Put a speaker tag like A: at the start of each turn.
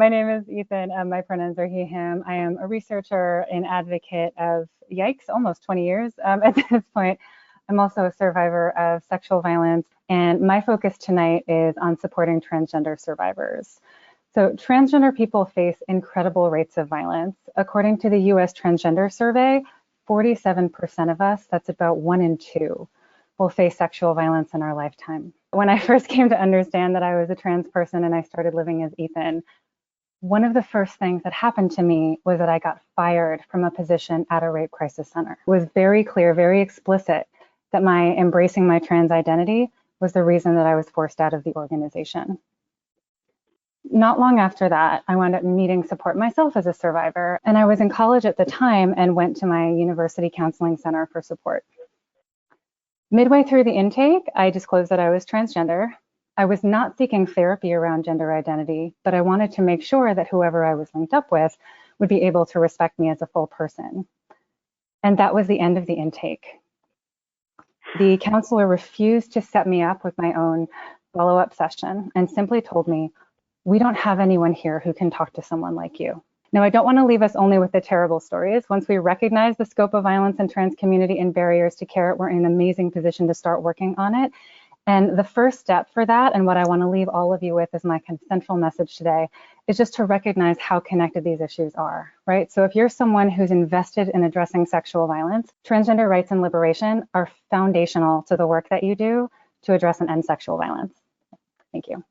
A: My name is Ethan. My pronouns are he, him. I am a researcher and advocate of, yikes, almost 20 years at this point. I'm also a survivor of sexual violence, and my focus tonight is on supporting transgender survivors. So transgender people face incredible rates of violence. According to the US Transgender Survey, 47% of us, that's about 1 in 2, will face sexual violence in our lifetime. When I first came to understand that I was a trans person and I started living as Ethan, one of the first things that happened to me was that I got fired from a position at a rape crisis center. It was very clear, very explicit that my embracing my trans identity was the reason that I was forced out of the organization. Not long after that, I wound up needing support myself as a survivor, and I was in college at the time and went to my university counseling center for support. Midway through the intake, I disclosed that I was transgender. I was not seeking therapy around gender identity, but I wanted to make sure that whoever I was linked up with would be able to respect me as a full person. And that was the end of the intake. The counselor refused to set me up with my own follow-up session and simply told me, "We don't have anyone here who can talk to someone like you." Now, I don't want to leave us only with the terrible stories. Once we recognize the scope of violence in trans community and barriers to care, we're in an amazing position to start working on it. And the first step for that, and what I want to leave all of you with as my central message today, is just to recognize how connected these issues are, right? So if you're someone who's invested in addressing sexual violence, transgender rights and liberation are foundational to the work that you do to address and end sexual violence. Thank you.